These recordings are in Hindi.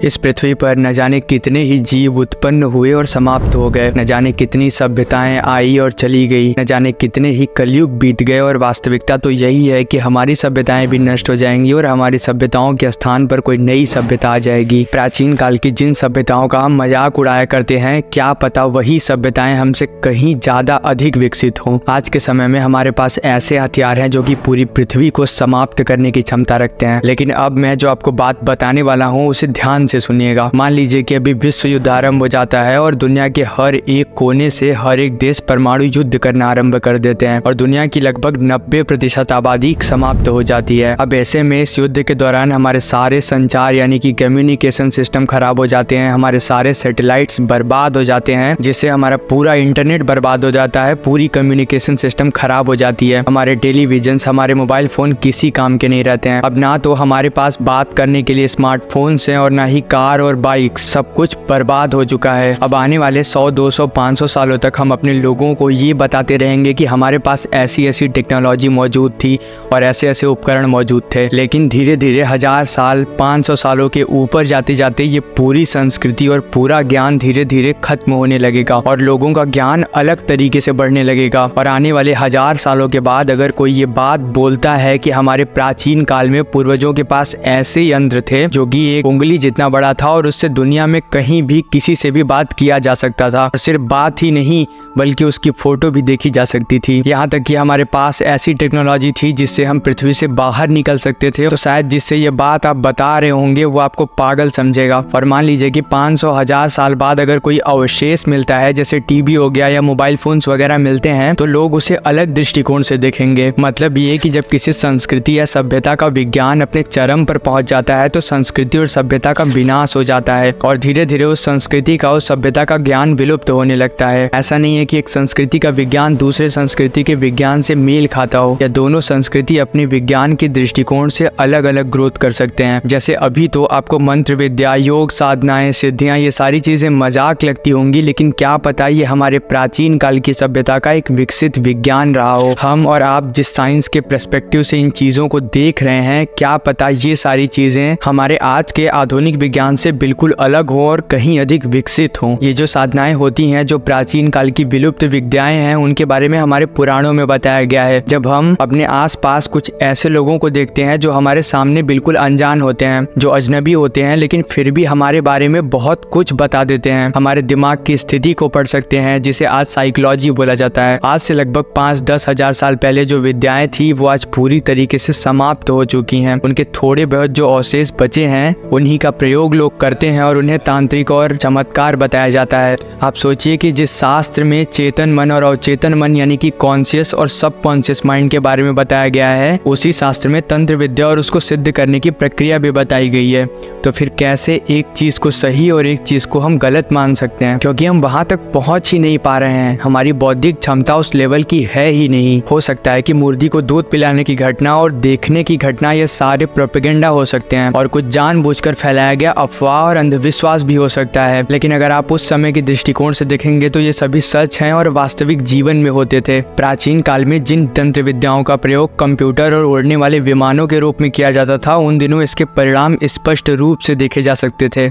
इस पृथ्वी पर न जाने कितने ही जीव उत्पन्न हुए और समाप्त हो गए, न जाने कितनी सभ्यताएं आई और चली गई, न जाने कितने ही कलयुग बीत गए। और वास्तविकता तो यही है कि हमारी सभ्यताएं भी नष्ट हो जाएंगी और हमारी सभ्यताओं के स्थान पर कोई नई सभ्यता आ जाएगी। प्राचीन काल की जिन सभ्यताओं का हम मजाक उड़ाया करते हैं, क्या पता वही सभ्यताएं हमसे कहीं ज्यादा अधिक विकसित हों। आज के समय में हमारे पास ऐसे हथियार हैं जो कि पूरी पृथ्वी को समाप्त करने की क्षमता रखते हैं। लेकिन अब मैं जो आपको बात बताने वाला हूँ उसे ध्यान से सुनिएगा। मान लीजिए कि अभी विश्व युद्ध आरंभ हो जाता है और दुनिया के हर एक कोने से हर एक देश परमाणु युद्ध करना आरंभ कर देते हैं और दुनिया की लगभग 90% आबादी समाप्त हो जाती है। अब ऐसे में इस युद्ध के दौरान हमारे सारे संचार यानी कि कम्युनिकेशन सिस्टम खराब हो जाते हैं, हमारे सारे सैटेलाइट्स बर्बाद हो जाते हैं, जिससे हमारा पूरा इंटरनेट बर्बाद हो जाता है, पूरी कम्युनिकेशन सिस्टम खराब हो जाती है, हमारे टेलीविजन, हमारे मोबाइल फोन किसी काम के नहीं रहते हैं। अब ना तो हमारे पास बात करने के लिए स्मार्टफोन्स हैं और ना ही कार और बाइक, सब कुछ बर्बाद हो चुका है। अब आने वाले 100, 200, 500 सालों तक हम अपने लोगों को ये बताते रहेंगे कि हमारे पास ऐसी ऐसी टेक्नोलॉजी मौजूद थी और ऐसे ऐसे उपकरण मौजूद थे। लेकिन धीरे धीरे 1000 साल, 500 सालों के ऊपर जाते जाते ये पूरी संस्कृति और पूरा ज्ञान धीरे धीरे खत्म होने लगेगा और लोगों का ज्ञान अलग तरीके से बढ़ने लगेगा। और आने वाले 1000 सालों के बाद अगर कोई ये बात बोलता है कि हमारे प्राचीन काल में पूर्वजों के पास ऐसे यंत्र थे जो कि एक उंगली जितना बड़ा था और उससे दुनिया में कहीं भी किसी से भी बात किया जा सकता था, और सिर्फ बात ही नहीं बल्कि उसकी फोटो भी देखी जा सकती थी, यहाँ तक कि हमारे पास ऐसी टेक्नोलॉजी थी जिससे हम पृथ्वी से बाहर निकल सकते थे, तो शायद जिससे ये बात आप बता रहे होंगे वो आपको पागल समझेगा। और मान लीजिए कि 500, 1000 साल बाद अगर कोई अवशेष मिलता है, जैसे टीवी हो गया या मोबाइल फोन्स वगैरह मिलते हैं, तो लोग उसे अलग दृष्टिकोण से देखेंगे। मतलब ये कि जब किसी संस्कृति या सभ्यता का विज्ञान अपने चरम पर पहुंच जाता है तो संस्कृति और सभ्यता का विनाश हो जाता है और धीरे धीरे उस संस्कृति का, उस सभ्यता का ज्ञान विलुप्त होने लगता है। ऐसा नहीं है कि एक संस्कृति का विज्ञान दूसरे संस्कृति के विज्ञान से मेल खाता हो, या दोनों संस्कृति अपने विज्ञान के दृष्टिकोण से अलग अलग ग्रोथ कर सकते हैं। जैसे अभी तो आपको मंत्र विद्या, योग साधनाएं, सिद्धियां, ये सारी चीजें मजाक लगती होंगी, लेकिन क्या पता ये हमारे प्राचीन काल की सभ्यता का एक विकसित विज्ञान रहा हो। हम और आप जिस साइंस के पर्सपेक्टिव से इन चीजों को देख रहे हैं, क्या पता ये सारी चीजें हमारे आज के आधुनिक विज्ञान से बिल्कुल अलग हो और कहीं अधिक विकसित हो। ये जो साधनाएं होती हैं, जो प्राचीन काल की विलुप्त विद्याएं हैं, उनके बारे में हमारे पुराणों में बताया गया है। जब हम अपने आसपास कुछ ऐसे लोगों को देखते हैं जो हमारे सामने बिल्कुल अनजान होते हैं, जो अजनबी होते हैं, लेकिन फिर भी हमारे बारे में बहुत कुछ बता देते हैं, हमारे दिमाग की स्थिति को पढ़ सकते हैं, जिसे आज साइकोलॉजी बोला जाता है। आज से लगभग 5-10 हजार साल पहले जो विद्याएं थी वो आज पूरी तरीके से समाप्त हो चुकी हैं। उनके थोड़े बहुत जो अवशेष बचे हैं उन्हीं का प्रयोग लोग करते हैं और उन्हें तांत्रिक और चमत्कार बताया जाता है। आप सोचिए कि जिस शास्त्र में चेतन मन और अवचेतन मन यानी कि कॉन्शियस और सबकॉन्शियस माइंड के बारे में बताया गया है, उसी शास्त्र में तंत्र विद्या और उसको सिद्ध करने की प्रक्रिया भी बताई गई है। तो फिर कैसे एक चीज को सही और एक चीज को हम गलत मान सकते हैं? क्योंकि हम वहां तक पहुंच ही नहीं पा रहे हैं, हमारी बौद्धिक क्षमता उस लेवल की है ही नहीं। हो सकता है कि मुर्गी को दूध पिलाने की घटना और देखने की घटना ये सारे प्रोपेगेंडा हो सकते हैं और कुछ जानबूझकर फैलाया गया अफवाह और अंधविश्वास भी हो सकता है। लेकिन अगर आप उस समय के दृष्टिकोण से देखेंगे तो ये सभी सच हैं और वास्तविक जीवन में होते थे। प्राचीन काल में जिन तंत्र विद्याओं का प्रयोग कंप्यूटर और उड़ने वाले विमानों के रूप में किया जाता था, उन दिनों इसके परिणाम स्पष्ट रूप से देखे जा सकते थे।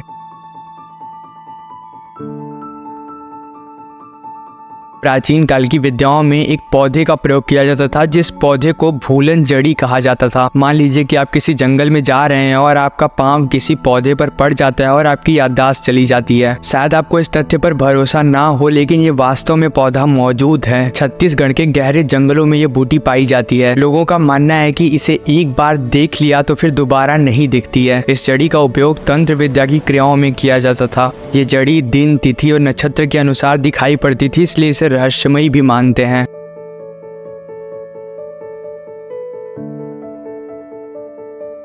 प्राचीन काल की विद्याओं में एक पौधे का प्रयोग किया जाता था, जिस पौधे को भूलन जड़ी कहा जाता था। मान लीजिए कि आप किसी जंगल में जा रहे हैं और आपका पांव किसी पौधे पर पड़ जाता है और आपकी याददाश्त चली जाती है। शायद आपको इस तथ्य पर भरोसा ना हो, लेकिन ये वास्तव में पौधा मौजूद है। छत्तीसगढ़ के गहरे जंगलों में ये बूटी पाई जाती है। लोगों का मानना है कि इसे एक बार देख लिया तो फिर दोबारा नहीं दिखती है। इस जड़ी का उपयोग तंत्र विद्या की क्रियाओं में किया जाता था। ये जड़ी दिन, तिथि और नक्षत्र के अनुसार दिखाई पड़ती थी, इसलिए इसे रहस्यमयी भी मानते हैं।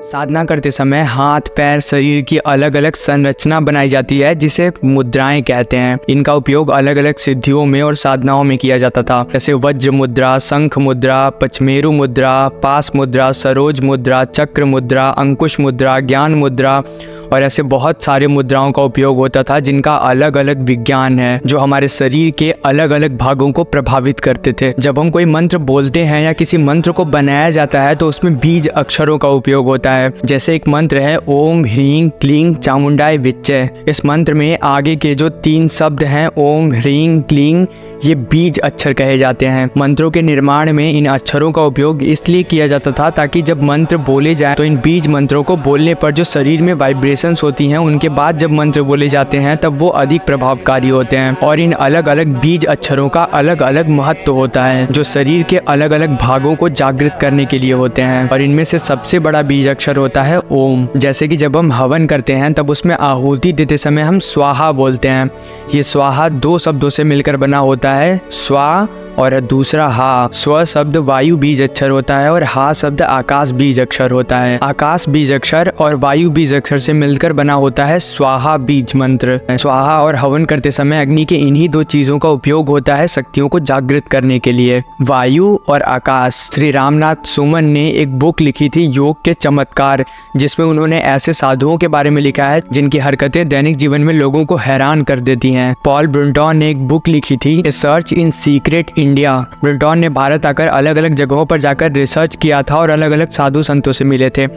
साधना करते समय हाथ, पैर, शरीर की अलग अलग संरचना बनाई जाती है, जिसे मुद्राएं कहते हैं। इनका उपयोग अलग अलग सिद्धियों में और साधनाओं में किया जाता था, जैसे वज्र मुद्रा, शंख मुद्रा, पचमेरु मुद्रा, पास मुद्रा, सरोज मुद्रा, चक्र मुद्रा, अंकुश मुद्रा, ज्ञान मुद्रा और ऐसे बहुत सारे मुद्राओं का उपयोग होता था जिनका अलग अलग विज्ञान है, जो हमारे शरीर के अलग अलग भागों को प्रभावित करते थे। जब हम कोई मंत्र बोलते हैं या किसी मंत्र को बनाया जाता है तो उसमें बीज अक्षरों का उपयोग होता है। जैसे एक मंत्र है ओम ह्रीं क्लीं चामुंडाय विच्चे। इस मंत्र में आगे के जो 3 शब्द हैं ओम ह्रीं क्लीं, ये बीज अक्षर कहे जाते हैं। मंत्रों के निर्माण में इन अक्षरों का उपयोग इसलिए किया जाता था ताकि जब मंत्र बोले जाए तो इन बीज मंत्रों को बोलने पर जो शरीर में वाइब्रेशंस होती हैं उनके बाद जब मंत्र बोले जाते हैं तब वो अधिक प्रभावकारी होते हैं। और इन अलग अलग बीज अक्षरों का अलग अलग महत्व होता है जो शरीर के अलग अलग भागों को जागृत करने के लिए होते हैं। और इनमें से सबसे बड़ा बीज अक्षर होता है ओम। जैसे कि जब हम हवन करते हैं तब उसमें आहुति देते समय हम स्वाहा बोलते हैं। ये स्वाहा 2 शब्दों से मिलकर बना होता है, स्वा और दूसरा हा। स्व शब्द वायु बीज अक्षर होता है और हा शब्द आकाश बीज अक्षर होता है। आकाश बीज अक्षर और वायु बीज अक्षर से मिलकर बना होता है स्वाहा बीज मंत्र। स्वाहा और हवन करते समय अग्नि के इन्हीं 2 चीजों का उपयोग होता है शक्तियों को जागृत करने के लिए, वायु और आकाश। श्री रामनाथ सुमन ने एक बुक लिखी थी योग के चमत्कार, जिसमें उन्होंने ऐसे साधुओं के बारे में लिखा है जिनकी हरकतें दैनिक जीवन में लोगों को हैरान कर देती हैं। पॉल ब्रुंटॉन ने एक बुक लिखी थी ए सर्च इन सीक्रेट इंडिया। ब्रुंटॉन ने भारत आकर अलग अलग जगहों पर जाकर रिसर्च किया था और अलग अलग साधु संतों से मिले थे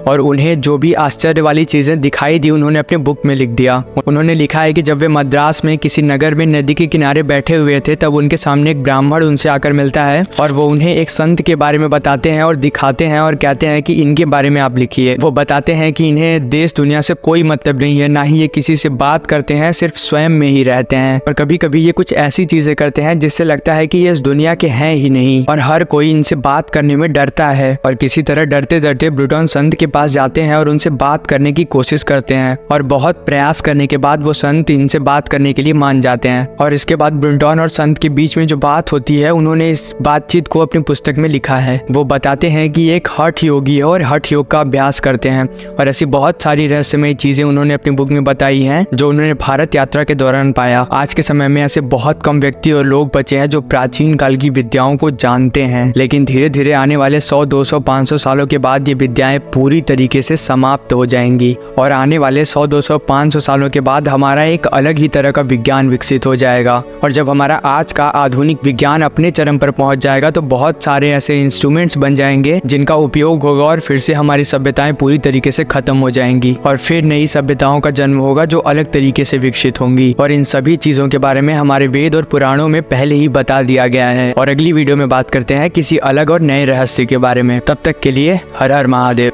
और उन्हें जो भी आश्चर्य वाली चीज़ें दिखाई दी उन्होंने अपने बुक में लिख दिया। उन्होंने लिखा है कि जब वे मद्रास में किसी नगर में नदी के किनारे बैठे हुए थे तब उनके सामने एक ब्राह्मण उनसे आकर मिलता है और वो उन्हें एक संत के बारे में बताते हैं और दिखाते हैं और कहते हैं कि इनके बारे में आप लिखिए। वो बताते हैं कि इन्हें देश दुनिया से कोई मतलब नहीं है, ना ही ये किसी से बात करते हैं, सिर्फ स्वयं में ही रहते हैं। और कभी कभी ये कुछ ऐसी चीज़ें करते हैं जिससे लगता है कि ये इस दुनिया के हैं ही नहीं और हर कोई इनसे बात करने में डरता है। और किसी तरह डरते डरते ब्रुटॉन संत के पास जाते हैं और उनसे बात करने की कोशिश करते हैं और बहुत प्रयास करने के बाद वो संत इनसे बात करने के लिए मान जाते हैं। और इसके बाद ब्रुटॉन और संत के बीच में जो बात होती है उन्होंने इस बातचीत को अपनी पुस्तक में लिखा है। वो बताते हैं कि एक हठ योगी है और हठ योग का अभ्यास करते हैं और ऐसी बहुत सारी रहस्यमय चीजें उन्होंने अपनी बुक में बताई हैं जो उन्होंने भारत यात्रा के दौरान पाया। आज के समय में ऐसे बहुत कम व्यक्ति और लोग बचे हैं जो प्राचीन काल की विद्याओं को जानते हैं, लेकिन धीरे धीरे आने वाले 100, 200, 500 सालों के बाद ये विद्याएं पूरी तरीके से समाप्त हो जाएंगी और आने वाले 100, 200, 500 सालों के बाद हमारा एक अलग ही तरह का विज्ञान विकसित हो जाएगा। और जब हमारा आज का आधुनिक विज्ञान अपने चरम पर पहुंच जाएगा तो बहुत सारे ऐसे इंस्ट्रूमेंट्स बन जाएंगे जिनका उपयोग होगा और फिर से हमारी सभ्यताएं पूरी तरीके से खत्म हो जाएंगी और फिर नई सभ्यताओं का जन्म होगा जो अलग तरीके से विकसित होंगी। और इन सभी चीजों के बारे में हमारे वेद और पुराणों में पहले ही बता दिया गया है। और अगली वीडियो में बात करते हैं किसी अलग और नए रहस्य के बारे में। तब तक के लिए हर हर महादेव।